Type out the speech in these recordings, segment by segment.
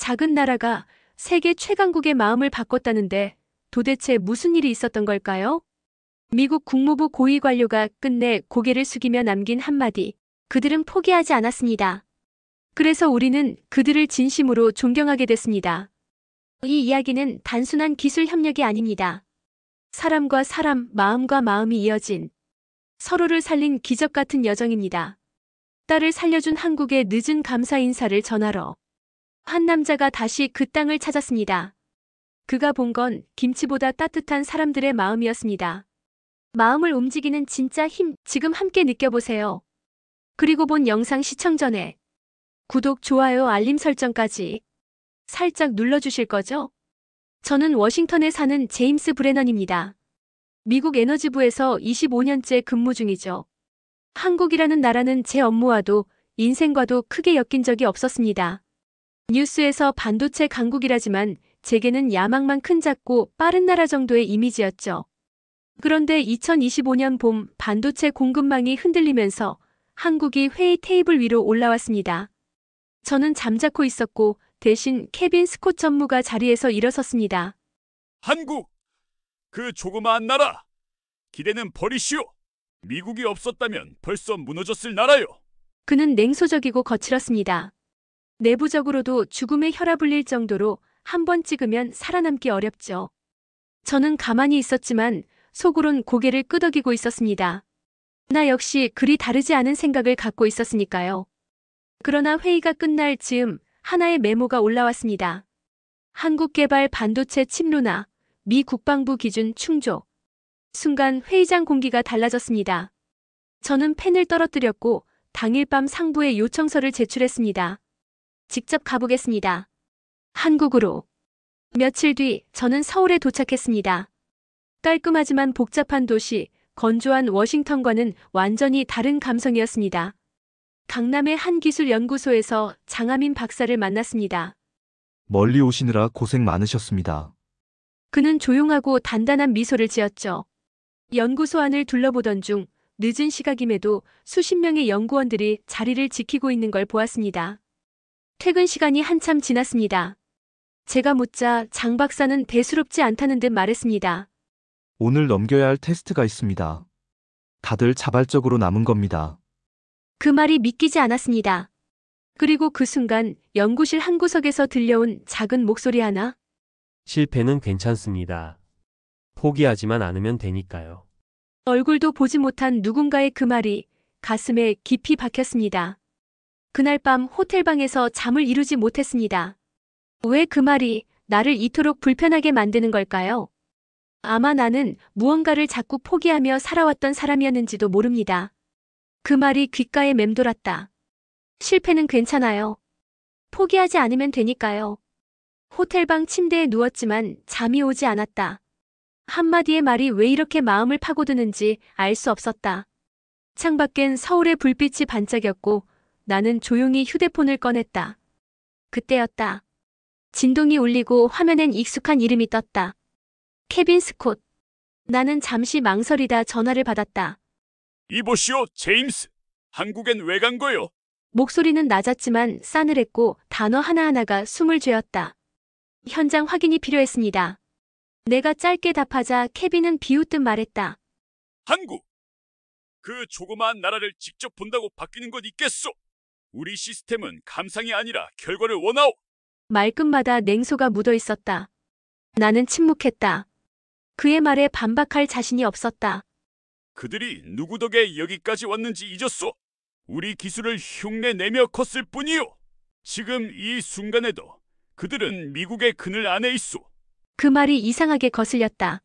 작은 나라가 세계 최강국의 마음을 바꿨다는데 도대체 무슨 일이 있었던 걸까요? 미국 국무부 고위 관료가 끝내 고개를 숙이며 남긴 한마디. 그들은 포기하지 않았습니다. 그래서 우리는 그들을 진심으로 존경하게 됐습니다. 이 이야기는 단순한 기술 협력이 아닙니다. 사람과 사람, 마음과 마음이 이어진 서로를 살린 기적 같은 여정입니다. 딸을 살려준 한국의 늦은 감사 인사를 전하러 한 남자가 다시 그 땅을 찾았습니다. 그가 본 건 김치보다 따뜻한 사람들의 마음이었습니다. 마음을 움직이는 진짜 힘, 지금 함께 느껴보세요. 그리고 본 영상 시청 전에 구독, 좋아요, 알림 설정까지 살짝 눌러주실 거죠? 저는 워싱턴에 사는 제임스 브레넌입니다. 미국 에너지부에서 25년째 근무 중이죠. 한국이라는 나라는 제 업무와도 인생과도 크게 엮인 적이 없었습니다. 뉴스에서 반도체 강국이라지만 제게는 야망만 큰 작고 빠른 나라 정도의 이미지였죠. 그런데 2025년 봄 반도체 공급망이 흔들리면서 한국이 회의 테이블 위로 올라왔습니다. 저는 잠자코 있었고 대신 케빈 스콧 전무가 자리에서 일어섰습니다. 한국! 그 조그마한 나라! 기대는 버리시오! 미국이 없었다면 벌써 무너졌을 나라요! 그는 냉소적이고 거칠었습니다. 내부적으로도 죽음의 혈압 울릴 정도로 한 번 찍으면 살아남기 어렵죠. 저는 가만히 있었지만 속으론 고개를 끄덕이고 있었습니다. 나 역시 그리 다르지 않은 생각을 갖고 있었으니까요. 그러나 회의가 끝날 즈음 하나의 메모가 올라왔습니다. 한국개발 반도체 칩루나 미 국방부 기준 충족. 순간 회의장 공기가 달라졌습니다. 저는 펜을 떨어뜨렸고 당일 밤 상부에 요청서를 제출했습니다. 직접 가보겠습니다. 한국으로. 며칠 뒤 저는 서울에 도착했습니다. 깔끔하지만 복잡한 도시, 건조한 워싱턴과는 완전히 다른 감성이었습니다. 강남의 한 기술 연구소에서 장하민 박사를 만났습니다. 멀리 오시느라 고생 많으셨습니다. 그는 조용하고 단단한 미소를 지었죠. 연구소 안을 둘러보던 중 늦은 시각임에도 수십 명의 연구원들이 자리를 지키고 있는 걸 보았습니다. 퇴근 시간이 한참 지났습니다. 제가 묻자 장 박사는 대수롭지 않다는 듯 말했습니다. 오늘 넘겨야 할 테스트가 있습니다. 다들 자발적으로 남은 겁니다. 그 말이 믿기지 않았습니다. 그리고 그 순간 연구실 한 구석에서 들려온 작은 목소리 하나. 실패는 괜찮습니다. 포기하지만 않으면 되니까요. 얼굴도 보지 못한 누군가의 그 말이 가슴에 깊이 박혔습니다. 그날 밤 호텔방에서 잠을 이루지 못했습니다. 왜 그 말이 나를 이토록 불편하게 만드는 걸까요? 아마 나는 무언가를 자꾸 포기하며 살아왔던 사람이었는지도 모릅니다. 그 말이 귓가에 맴돌았다. 실패는 괜찮아요. 포기하지 않으면 되니까요. 호텔방 침대에 누웠지만 잠이 오지 않았다. 한마디의 말이 왜 이렇게 마음을 파고드는지 알 수 없었다. 창밖엔 서울의 불빛이 반짝였고 나는 조용히 휴대폰을 꺼냈다. 그때였다. 진동이 울리고 화면엔 익숙한 이름이 떴다. 케빈 스콧. 나는 잠시 망설이다 전화를 받았다. 이보시오, 제임스! 한국엔 왜 간 거요? 목소리는 낮았지만 싸늘했고 단어 하나하나가 숨을 죄었다. 현장 확인이 필요했습니다. 내가 짧게 답하자 케빈은 비웃듯 말했다. 한국! 그 조그마한 나라를 직접 본다고 바뀌는 것 있겠소? 우리 시스템은 감상이 아니라 결과를 원하오! 말끝마다 냉소가 묻어 있었다. 나는 침묵했다. 그의 말에 반박할 자신이 없었다. 그들이 누구 덕에 여기까지 왔는지 잊었소? 우리 기술을 흉내내며 컸을 뿐이요. 지금 이 순간에도 그들은 미국의 그늘 안에 있소. 그 말이 이상하게 거슬렸다.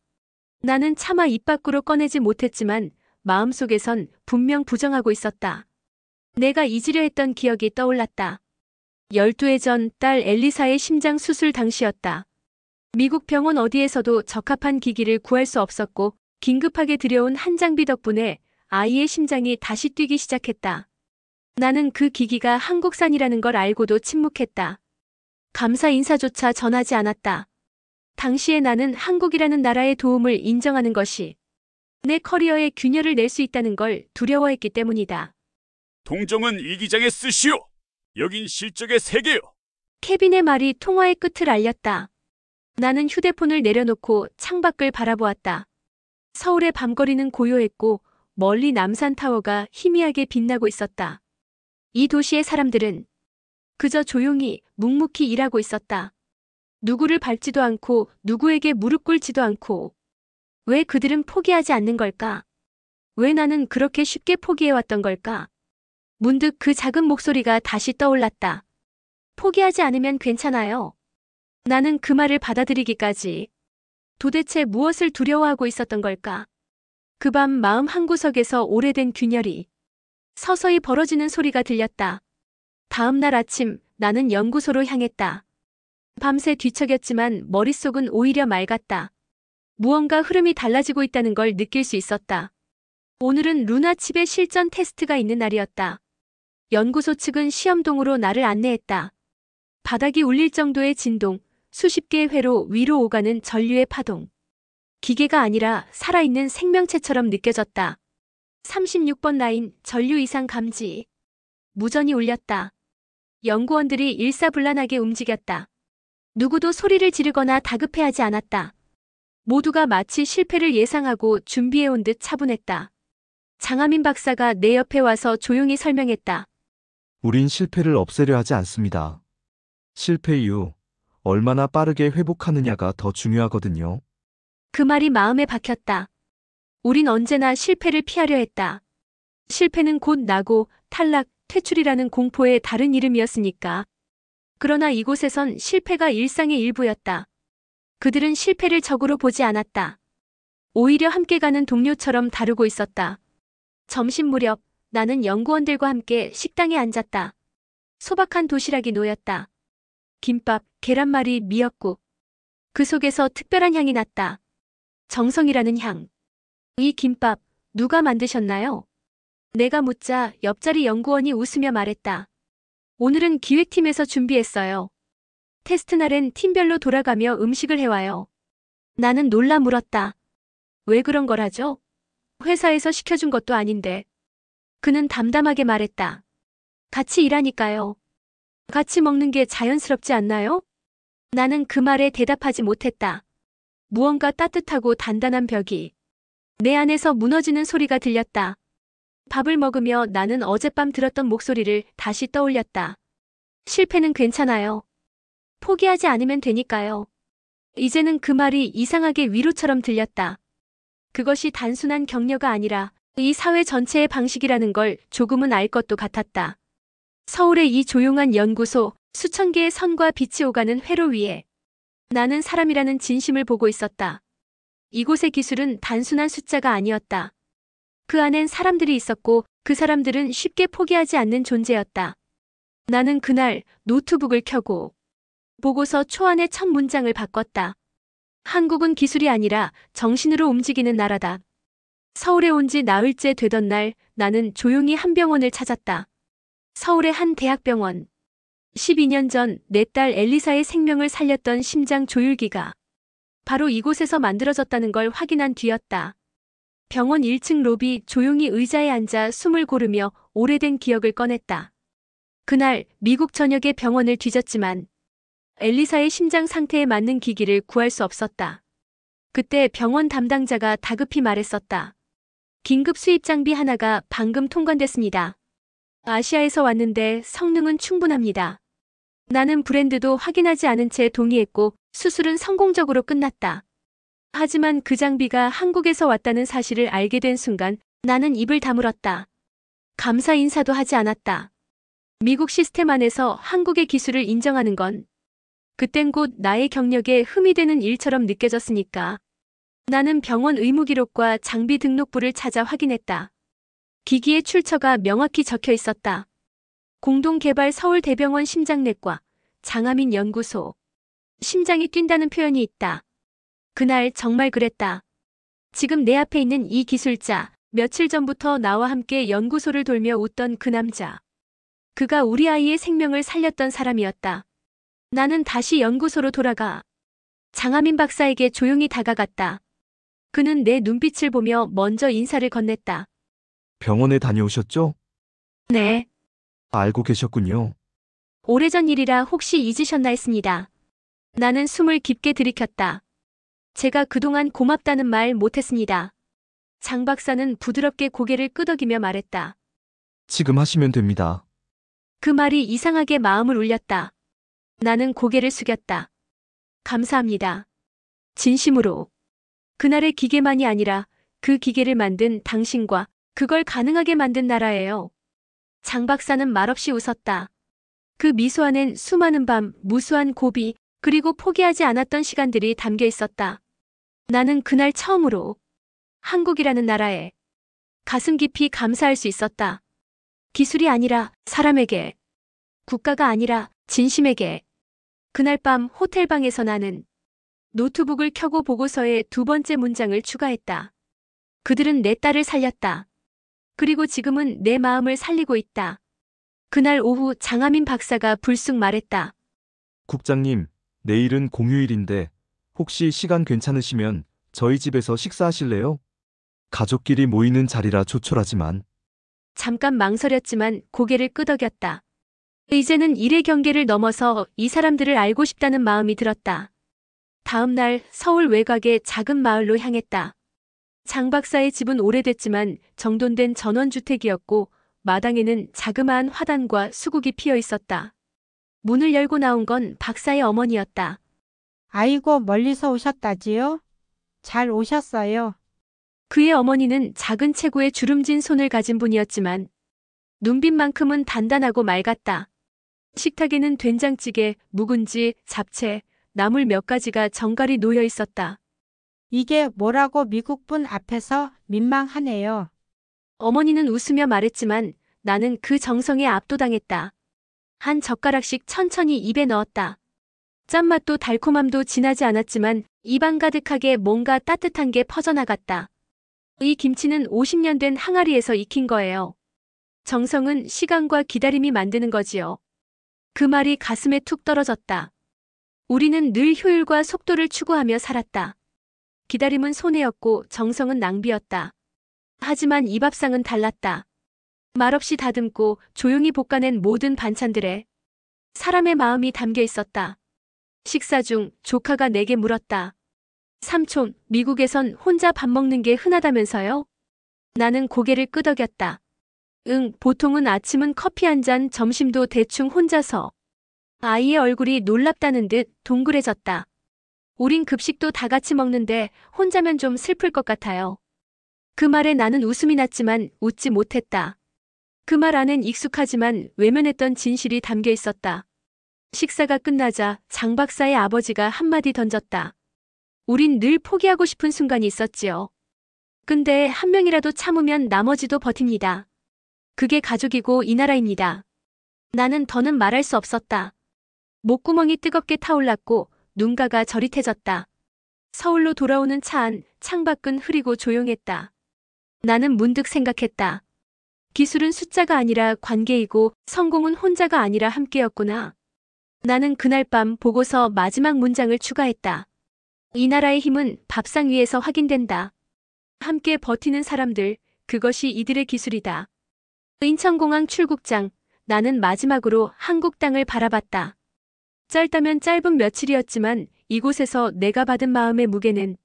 나는 차마 입 밖으로 꺼내지 못했지만 마음속에선 분명 부정하고 있었다. 내가 잊으려 했던 기억이 떠올랐다. 12해 전 딸 엘리사의 심장 수술 당시였다. 미국 병원 어디에서도 적합한 기기를 구할 수 없었고 긴급하게 들여온 한 장비 덕분에 아이의 심장이 다시 뛰기 시작했다. 나는 그 기기가 한국산이라는 걸 알고도 침묵했다. 감사 인사조차 전하지 않았다. 당시에 나는 한국이라는 나라의 도움을 인정하는 것이 내 커리어에 균열을 낼 수 있다는 걸 두려워했기 때문이다. 동정은 일기장에 쓰시오. 여긴 실적의 세계요. 케빈의 말이 통화의 끝을 알렸다. 나는 휴대폰을 내려놓고 창밖을 바라보았다. 서울의 밤거리는 고요했고 멀리 남산타워가 희미하게 빛나고 있었다. 이 도시의 사람들은 그저 조용히 묵묵히 일하고 있었다. 누구를 밟지도 않고 누구에게 무릎 꿇지도 않고. 왜 그들은 포기하지 않는 걸까? 왜 나는 그렇게 쉽게 포기해왔던 걸까? 문득 그 작은 목소리가 다시 떠올랐다. 포기하지 않으면 괜찮아요. 나는 그 말을 받아들이기까지 도대체 무엇을 두려워하고 있었던 걸까? 그 밤 마음 한구석에서 오래된 균열이 서서히 벌어지는 소리가 들렸다. 다음 날 아침 나는 연구소로 향했다. 밤새 뒤척였지만 머릿속은 오히려 맑았다. 무언가 흐름이 달라지고 있다는 걸 느낄 수 있었다. 오늘은 루나칩의 실전 테스트가 있는 날이었다. 연구소 측은 시험동으로 나를 안내했다. 바닥이 울릴 정도의 진동, 수십 개의 회로 위로 오가는 전류의 파동. 기계가 아니라 살아있는 생명체처럼 느껴졌다. 36번 라인 전류 이상 감지. 무전이 울렸다. 연구원들이 일사불란하게 움직였다. 누구도 소리를 지르거나 다급해하지 않았다. 모두가 마치 실패를 예상하고 준비해온 듯 차분했다. 장하민 박사가 내 옆에 와서 조용히 설명했다. 우린 실패를 없애려 하지 않습니다. 실패 이후 얼마나 빠르게 회복하느냐가 더 중요하거든요. 그 말이 마음에 박혔다. 우린 언제나 실패를 피하려 했다. 실패는 곧 나고 탈락, 퇴출이라는 공포의 다른 이름이었으니까. 그러나 이곳에선 실패가 일상의 일부였다. 그들은 실패를 적으로 보지 않았다. 오히려 함께 가는 동료처럼 다루고 있었다. 점심 무렵 나는 연구원들과 함께 식당에 앉았다. 소박한 도시락이 놓였다. 김밥, 계란말이, 미역국. 그 속에서 특별한 향이 났다. 정성이라는 향. 이 김밥 누가 만드셨나요? 내가 묻자 옆자리 연구원이 웃으며 말했다. 오늘은 기획팀에서 준비했어요. 테스트 날엔 팀별로 돌아가며 음식을 해와요. 나는 놀라 물었다. 왜 그런 걸 하죠? 회사에서 시켜준 것도 아닌데. 그는 담담하게 말했다. 같이 일하니까요. 같이 먹는 게 자연스럽지 않나요? 나는 그 말에 대답하지 못했다. 무언가 따뜻하고 단단한 벽이 내 안에서 무너지는 소리가 들렸다. 밥을 먹으며 나는 어젯밤 들었던 목소리를 다시 떠올렸다. 실패는 괜찮아요. 포기하지 않으면 되니까요. 이제는 그 말이 이상하게 위로처럼 들렸다. 그것이 단순한 격려가 아니라 이 사회 전체의 방식이라는 걸 조금은 알 것도 같았다. 서울의 이 조용한 연구소, 수천 개의 선과 빛이 오가는 회로 위에 나는 사람이라는 진심을 보고 있었다. 이곳의 기술은 단순한 숫자가 아니었다. 그 안엔 사람들이 있었고 그 사람들은 쉽게 포기하지 않는 존재였다. 나는 그날 노트북을 켜고 보고서 초안의 첫 문장을 바꿨다. 한국은 기술이 아니라 정신으로 움직이는 나라다. 서울에 온 지 나흘째 되던 날 나는 조용히 한 병원을 찾았다. 서울의 한 대학병원. 12년 전 내 딸 엘리사의 생명을 살렸던 심장 조율기가 바로 이곳에서 만들어졌다는 걸 확인한 뒤였다. 병원 1층 로비 조용히 의자에 앉아 숨을 고르며 오래된 기억을 꺼냈다. 그날 미국 전역의 병원을 뒤졌지만 엘리사의 심장 상태에 맞는 기기를 구할 수 없었다. 그때 병원 담당자가 다급히 말했었다. 긴급 수입 장비 하나가 방금 통관됐습니다. 아시아에서 왔는데 성능은 충분합니다. 나는 브랜드도 확인하지 않은 채 동의했고 수술은 성공적으로 끝났다. 하지만 그 장비가 한국에서 왔다는 사실을 알게 된 순간 나는 입을 다물었다. 감사 인사도 하지 않았다. 미국 시스템 안에서 한국의 기술을 인정하는 건 그땐 곧 나의 경력에 흠이 되는 일처럼 느껴졌으니까. 나는 병원 의무 기록과 장비 등록부를 찾아 확인했다. 기기의 출처가 명확히 적혀 있었다. 공동개발 서울대병원 심장내과, 장하민 연구소. 심장이 뛴다는 표현이 있다. 그날 정말 그랬다. 지금 내 앞에 있는 이 기술자, 며칠 전부터 나와 함께 연구소를 돌며 웃던 그 남자. 그가 우리 아이의 생명을 살렸던 사람이었다. 나는 다시 연구소로 돌아가 장하민 박사에게 조용히 다가갔다. 그는 내 눈빛을 보며 먼저 인사를 건넸다. 병원에 다녀오셨죠? 네. 알고 계셨군요. 오래전 일이라 혹시 잊으셨나 했습니다. 나는 숨을 깊게 들이켰다. 제가 그동안 고맙다는 말 못했습니다. 장 박사는 부드럽게 고개를 끄덕이며 말했다. 지금 하시면 됩니다. 그 말이 이상하게 마음을 울렸다. 나는 고개를 숙였다. 감사합니다. 진심으로. 그날의 기계만이 아니라 그 기계를 만든 당신과 그걸 가능하게 만든 나라예요. 장 박사는 말없이 웃었다. 그 미소 안엔 수많은 밤, 무수한 고비, 그리고 포기하지 않았던 시간들이 담겨 있었다. 나는 그날 처음으로 한국이라는 나라에 가슴 깊이 감사할 수 있었다. 기술이 아니라 사람에게, 국가가 아니라 진심에게. 그날 밤 호텔방에서 나는 노트북을 켜고 보고서에 두 번째 문장을 추가했다. 그들은 내 딸을 살렸다. 그리고 지금은 내 마음을 살리고 있다. 그날 오후 장하민 박사가 불쑥 말했다. 국장님, 내일은 공휴일인데 혹시 시간 괜찮으시면 저희 집에서 식사하실래요? 가족끼리 모이는 자리라 조촐하지만. 잠깐 망설였지만 고개를 끄덕였다. 이제는 일의 경계를 넘어서 이 사람들을 알고 싶다는 마음이 들었다. 다음 날 서울 외곽의 작은 마을로 향했다. 장 박사의 집은 오래됐지만 정돈된 전원주택이었고 마당에는 자그마한 화단과 수국이 피어 있었다. 문을 열고 나온 건 박사의 어머니였다. 아이고, 멀리서 오셨다지요? 잘 오셨어요. 그의 어머니는 작은 체구에 주름진 손을 가진 분이었지만 눈빛만큼은 단단하고 맑았다. 식탁에는 된장찌개, 묵은지, 잡채, 나물 몇 가지가 정갈이 놓여 있었다. 이게 뭐라고 미국분 앞에서 민망하네요. 어머니는 웃으며 말했지만 나는 그 정성에 압도당했다. 한 젓가락씩 천천히 입에 넣었다. 짠맛도 달콤함도 진하지 않았지만 입안 가득하게 뭔가 따뜻한 게 퍼져나갔다. 이 김치는 50년 된 항아리에서 익힌 거예요. 정성은 시간과 기다림이 만드는 거지요. 그 말이 가슴에 툭 떨어졌다. 우리는 늘 효율과 속도를 추구하며 살았다. 기다림은 손해였고 정성은 낭비였다. 하지만 이 밥상은 달랐다. 말없이 다듬고 조용히 볶아낸 모든 반찬들에 사람의 마음이 담겨 있었다. 식사 중 조카가 내게 물었다. 삼촌, 미국에선 혼자 밥 먹는 게 흔하다면서요? 나는 고개를 끄덕였다. 응, 보통은 아침은 커피 한 잔, 점심도 대충 혼자서. 아이의 얼굴이 놀랍다는 듯 동그래졌다. 우린 급식도 다 같이 먹는데 혼자면 좀 슬플 것 같아요. 그 말에 나는 웃음이 났지만 웃지 못했다. 그 말 안엔 익숙하지만 외면했던 진실이 담겨 있었다. 식사가 끝나자 장 박사의 아버지가 한마디 던졌다. 우린 늘 포기하고 싶은 순간이 있었지요. 근데 한 명이라도 참으면 나머지도 버팁니다. 그게 가족이고 이 나라입니다. 나는 더는 말할 수 없었다. 목구멍이 뜨겁게 타올랐고 눈가가 저릿해졌다. 서울로 돌아오는 차 안, 창밖은 흐리고 조용했다. 나는 문득 생각했다. 기술은 숫자가 아니라 관계이고 성공은 혼자가 아니라 함께였구나. 나는 그날 밤 보고서 마지막 문장을 추가했다. 이 나라의 힘은 밥상 위에서 확인된다. 함께 버티는 사람들, 그것이 이들의 기술이다. 인천공항 출국장, 나는 마지막으로 한국 땅을 바라봤다. 짧다면 짧은 며칠이었지만 이곳에서 내가 받은 마음의 무게는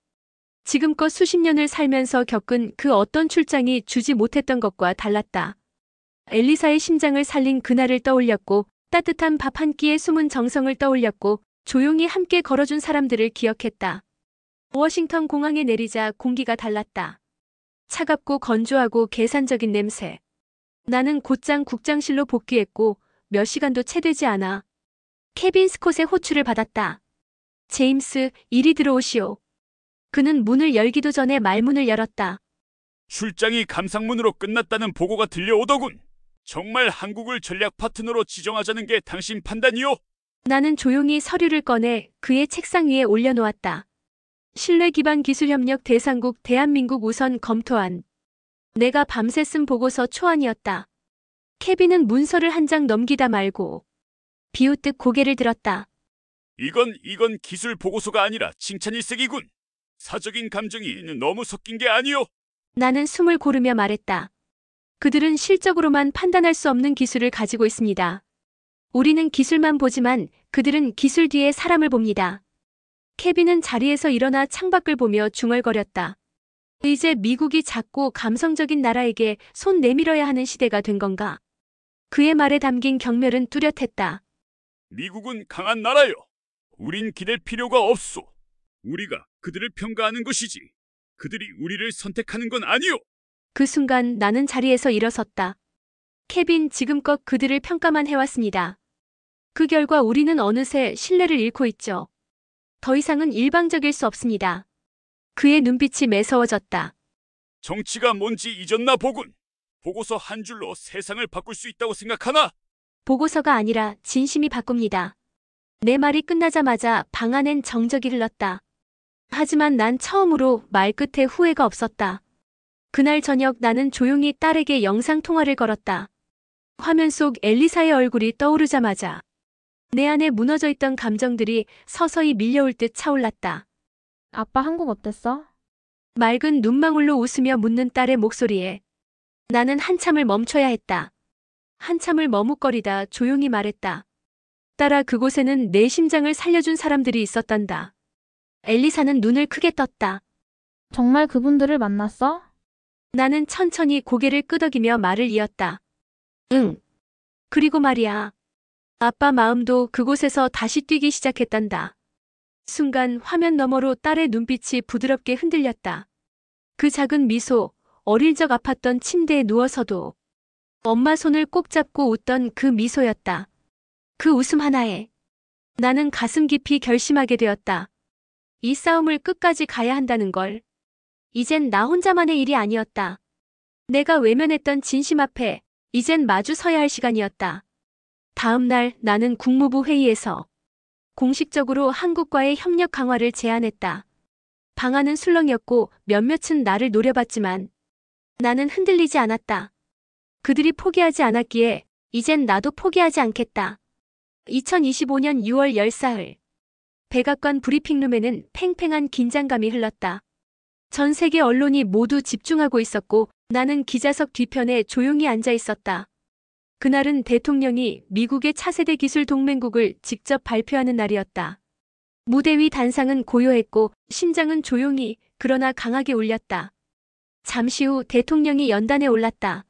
지금껏 수십 년을 살면서 겪은 그 어떤 출장이 주지 못했던 것과 달랐다. 엘리사의 심장을 살린 그날을 떠올렸고 따뜻한 밥 한 끼에 숨은 정성을 떠올렸고 조용히 함께 걸어준 사람들을 기억했다. 워싱턴 공항에 내리자 공기가 달랐다. 차갑고 건조하고 계산적인 냄새. 나는 곧장 국장실로 복귀했고 몇 시간도 채 되지 않아 케빈 스콧의 호출을 받았다. 제임스, 이리 들어오시오. 그는 문을 열기도 전에 말문을 열었다. 출장이 감상문으로 끝났다는 보고가 들려오더군. 정말 한국을 전략 파트너로 지정하자는 게 당신 판단이요? 나는 조용히 서류를 꺼내 그의 책상 위에 올려놓았다. 신뢰 기반 기술협력 대상국 대한민국 우선 검토안. 내가 밤새 쓴 보고서 초안이었다. 케빈은 문서를 한 장 넘기다 말고 비웃듯 고개를 들었다. 이건 기술 보고서가 아니라 칭찬일색이군. 사적인 감정이 너무 섞인 게 아니요. 나는 숨을 고르며 말했다. 그들은 실적으로만 판단할 수 없는 기술을 가지고 있습니다. 우리는 기술만 보지만 그들은 기술 뒤에 사람을 봅니다. 케빈은 자리에서 일어나 창밖을 보며 중얼거렸다. 이제 미국이 작고 감성적인 나라에게 손 내밀어야 하는 시대가 된 건가? 그의 말에 담긴 경멸은 뚜렷했다. 미국은 강한 나라요. 우린 기댈 필요가 없소. 우리가 그들을 평가하는 것이지. 그들이 우리를 선택하는 건 아니오. 그 순간 나는 자리에서 일어섰다. 케빈, 지금껏 그들을 평가만 해왔습니다. 그 결과 우리는 어느새 신뢰를 잃고 있죠. 더 이상은 일방적일 수 없습니다. 그의 눈빛이 매서워졌다. 정치가 뭔지 잊었나 보군. 보고서 한 줄로 세상을 바꿀 수 있다고 생각하나? 보고서가 아니라 진심이 바꿉니다. 내 말이 끝나자마자 방 안엔 정적이 흘렀다. 하지만 난 처음으로 말끝에 후회가 없었다. 그날 저녁 나는 조용히 딸에게 영상통화를 걸었다. 화면 속 엘리사의 얼굴이 떠오르자마자 내 안에 무너져 있던 감정들이 서서히 밀려올 듯 차올랐다. 아빠 한국 어땠어? 맑은 눈망울로 웃으며 묻는 딸의 목소리에 나는 한참을 멈춰야 했다. 한참을 머뭇거리다 조용히 말했다. 딸아, 그곳에는 내 심장을 살려준 사람들이 있었단다. 엘리사는 눈을 크게 떴다. 정말 그분들을 만났어? 나는 천천히 고개를 끄덕이며 말을 이었다. 응. 그리고 말이야. 아빠 마음도 그곳에서 다시 뛰기 시작했단다. 순간 화면 너머로 딸의 눈빛이 부드럽게 흔들렸다. 그 작은 미소, 어릴 적 아팠던 침대에 누워서도 엄마 손을 꼭 잡고 웃던 그 미소였다. 그 웃음 하나에 나는 가슴 깊이 결심하게 되었다. 이 싸움을 끝까지 가야 한다는 걸. 이젠 나 혼자만의 일이 아니었다. 내가 외면했던 진심 앞에 이젠 마주 서야 할 시간이었다. 다음 날 나는 국무부 회의에서 공식적으로 한국과의 협력 강화를 제안했다. 방안은 술렁이었고 몇몇은 나를 노려봤지만 나는 흔들리지 않았다. 그들이 포기하지 않았기에 이젠 나도 포기하지 않겠다. 2025년 6월 14일 백악관 브리핑룸에는 팽팽한 긴장감이 흘렀다. 전 세계 언론이 모두 집중하고 있었고 나는 기자석 뒤편에 조용히 앉아 있었다. 그날은 대통령이 미국의 차세대 기술 동맹국을 직접 발표하는 날이었다. 무대 위 단상은 고요했고 심장은 조용히 그러나 강하게 울렸다. 잠시 후 대통령이 연단에 올랐다.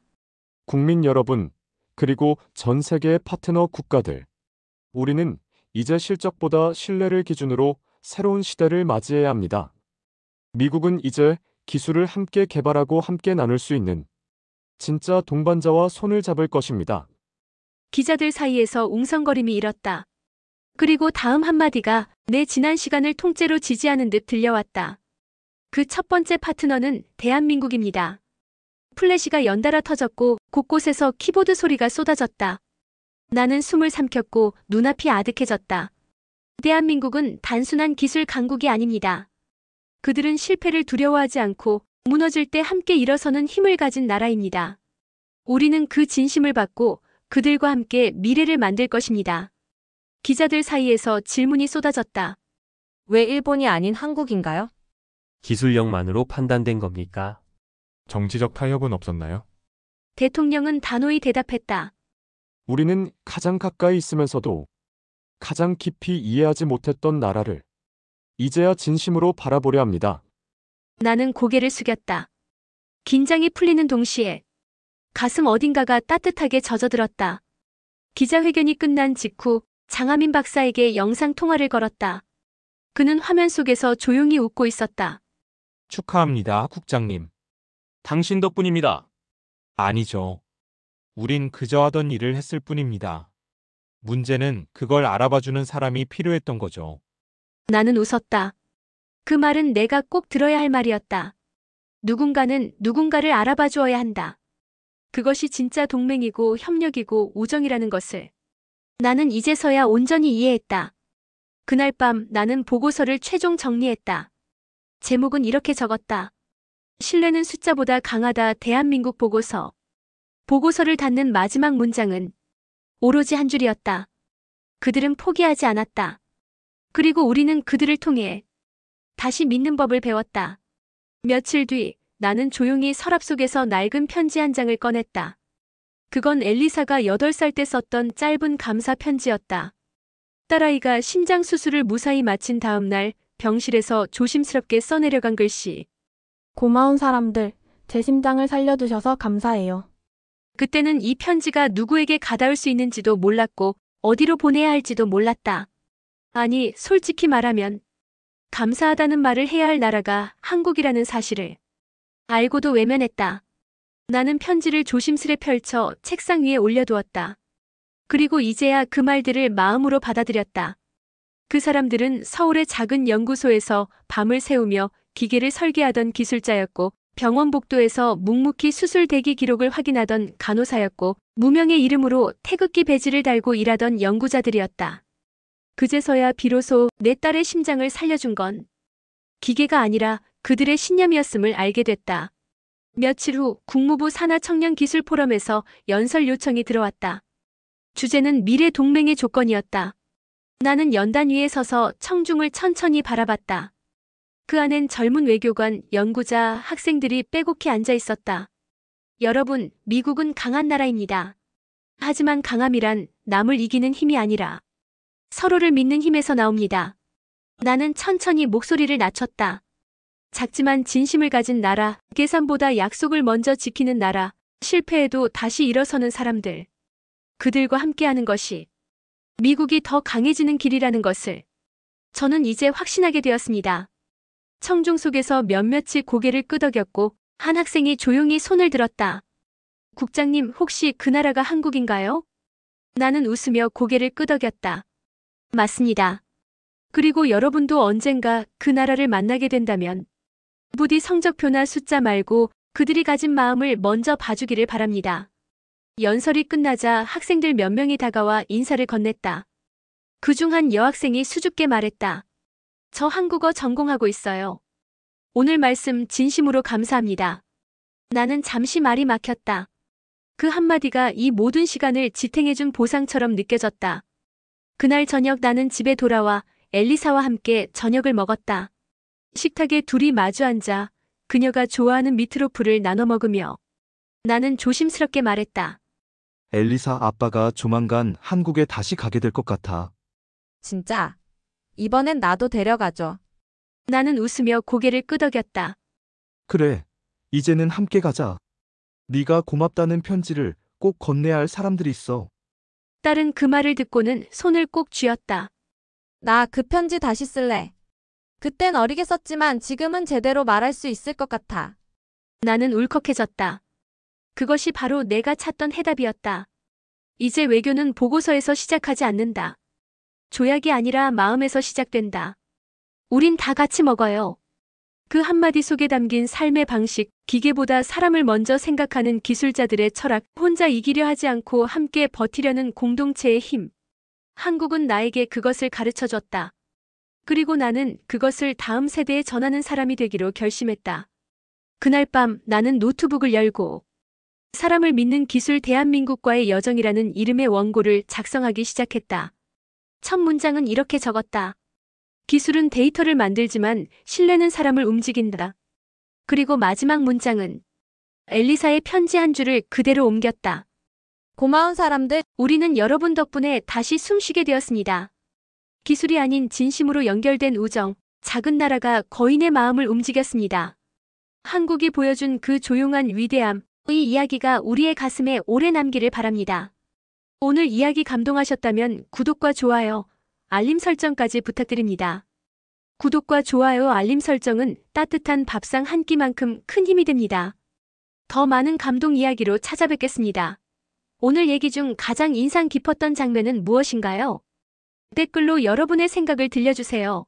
국민 여러분, 그리고 전 세계의 파트너 국가들. 우리는 이제 실적보다 신뢰를 기준으로 새로운 시대를 맞이해야 합니다. 미국은 이제 기술을 함께 개발하고 함께 나눌 수 있는 진짜 동반자와 손을 잡을 것입니다. 기자들 사이에서 웅성거림이 일었다. 그리고 다음 한마디가 내 지난 시간을 통째로 지지하는 듯 들려왔다. 그 첫 번째 파트너는 대한민국입니다. 플래시가 연달아 터졌고 곳곳에서 키보드 소리가 쏟아졌다. 나는 숨을 삼켰고 눈앞이 아득해졌다. 대한민국은 단순한 기술 강국이 아닙니다. 그들은 실패를 두려워하지 않고 무너질 때 함께 일어서는 힘을 가진 나라입니다. 우리는 그 진심을 받고 그들과 함께 미래를 만들 것입니다. 기자들 사이에서 질문이 쏟아졌다. 왜 일본이 아닌 한국인가요? 기술력만으로 판단된 겁니까? 정치적 타협은 없었나요? 대통령은 단호히 대답했다. 우리는 가장 가까이 있으면서도 가장 깊이 이해하지 못했던 나라를 이제야 진심으로 바라보려 합니다. 나는 고개를 숙였다. 긴장이 풀리는 동시에 가슴 어딘가가 따뜻하게 젖어들었다. 기자회견이 끝난 직후 장하민 박사에게 영상통화를 걸었다. 그는 화면 속에서 조용히 웃고 있었다. 축하합니다, 국장님. 당신 덕분입니다. 아니죠. 우린 그저 하던 일을 했을 뿐입니다. 문제는 그걸 알아봐주는 사람이 필요했던 거죠. 나는 웃었다. 그 말은 내가 꼭 들어야 할 말이었다. 누군가는 누군가를 알아봐 주어야 한다. 그것이 진짜 동맹이고 협력이고 우정이라는 것을 나는 이제서야 온전히 이해했다. 그날 밤 나는 보고서를 최종 정리했다. 제목은 이렇게 적었다. 신뢰는 숫자보다 강하다. 대한민국 보고서. 보고서를 닫는 마지막 문장은 오로지 한 줄이었다. 그들은 포기하지 않았다. 그리고 우리는 그들을 통해 다시 믿는 법을 배웠다. 며칠 뒤 나는 조용히 서랍 속에서 낡은 편지 한 장을 꺼냈다. 그건 엘리사가 8살 때 썼던 짧은 감사 편지였다. 딸아이가 심장 수술을 무사히 마친 다음 날 병실에서 조심스럽게 써내려간 글씨. 고마운 사람들, 제 심장을 살려두셔서 감사해요. 그때는 이 편지가 누구에게 가닿을 수 있는지도 몰랐고 어디로 보내야 할지도 몰랐다. 아니, 솔직히 말하면 감사하다는 말을 해야 할 나라가 한국이라는 사실을 알고도 외면했다. 나는 편지를 조심스레 펼쳐 책상 위에 올려두었다. 그리고 이제야 그 말들을 마음으로 받아들였다. 그 사람들은 서울의 작은 연구소에서 밤을 새우며 기계를 설계하던 기술자였고 병원 복도에서 묵묵히 수술 대기 기록을 확인하던 간호사였고 무명의 이름으로 태극기 배지를 달고 일하던 연구자들이었다. 그제서야 비로소 내 딸의 심장을 살려준 건 기계가 아니라 그들의 신념이었음을 알게 됐다. 며칠 후 국무부 산하청년기술포럼에서 연설 요청이 들어왔다. 주제는 미래 동맹의 조건이었다. 나는 연단 위에 서서 청중을 천천히 바라봤다. 그 안엔 젊은 외교관, 연구자, 학생들이 빼곡히 앉아 있었다. 여러분, 미국은 강한 나라입니다. 하지만 강함이란 남을 이기는 힘이 아니라 서로를 믿는 힘에서 나옵니다. 나는 천천히 목소리를 낮췄다. 작지만 진심을 가진 나라, 계산보다 약속을 먼저 지키는 나라, 실패해도 다시 일어서는 사람들. 그들과 함께하는 것이 미국이 더 강해지는 길이라는 것을 저는 이제 확신하게 되었습니다. 청중 속에서 몇몇이 고개를 끄덕였고 한 학생이 조용히 손을 들었다. 국장님, 혹시 그 나라가 한국인가요? 나는 웃으며 고개를 끄덕였다. 맞습니다. 그리고 여러분도 언젠가 그 나라를 만나게 된다면 부디 성적표나 숫자 말고 그들이 가진 마음을 먼저 봐주기를 바랍니다. 연설이 끝나자 학생들 몇 명이 다가와 인사를 건넸다. 그중 한 여학생이 수줍게 말했다. 저 한국어 전공하고 있어요. 오늘 말씀 진심으로 감사합니다. 나는 잠시 말이 막혔다. 그 한마디가 이 모든 시간을 지탱해준 보상처럼 느껴졌다. 그날 저녁 나는 집에 돌아와 엘리사와 함께 저녁을 먹었다. 식탁에 둘이 마주 앉아 그녀가 좋아하는 미트로프를 나눠 먹으며 나는 조심스럽게 말했다. 엘리사 아빠가 조만간 한국에 다시 가게 될 것 같아. 진짜? 이번엔 나도 데려가줘. 나는 웃으며 고개를 끄덕였다. 그래, 이제는 함께 가자. 네가 고맙다는 편지를 꼭 건네야 할 사람들이 있어. 딸은 그 말을 듣고는 손을 꼭 쥐었다. 나 그 편지 다시 쓸래. 그땐 어리게 썼지만 지금은 제대로 말할 수 있을 것 같아. 나는 울컥해졌다. 그것이 바로 내가 찾던 해답이었다. 이제 외교는 보고서에서 시작하지 않는다. 조약이 아니라 마음에서 시작된다. 우린 다 같이 먹어요. 그 한마디 속에 담긴 삶의 방식, 기계보다 사람을 먼저 생각하는 기술자들의 철학, 혼자 이기려 하지 않고 함께 버티려는 공동체의 힘. 한국은 나에게 그것을 가르쳐줬다. 그리고 나는 그것을 다음 세대에 전하는 사람이 되기로 결심했다. 그날 밤 나는 노트북을 열고 사람을 믿는 기술 대한민국과의 여정이라는 이름의 원고를 작성하기 시작했다. 첫 문장은 이렇게 적었다. 기술은 데이터를 만들지만 신뢰는 사람을 움직인다. 그리고 마지막 문장은 엘리사의 편지 한 줄을 그대로 옮겼다. 고마운 사람들, 우리는 여러분 덕분에 다시 숨쉬게 되었습니다. 기술이 아닌 진심으로 연결된 우정, 작은 나라가 거인의 마음을 움직였습니다. 한국이 보여준 그 조용한 위대함, 이 이야기가 우리의 가슴에 오래 남기를 바랍니다. 오늘 이야기 감동하셨다면 구독과 좋아요, 알림 설정까지 부탁드립니다. 구독과 좋아요, 알림 설정은 따뜻한 밥상 한 끼만큼 큰 힘이 됩니다. 더 많은 감동 이야기로 찾아뵙겠습니다. 오늘 얘기 중 가장 인상 깊었던 장면은 무엇인가요? 댓글로 여러분의 생각을 들려주세요.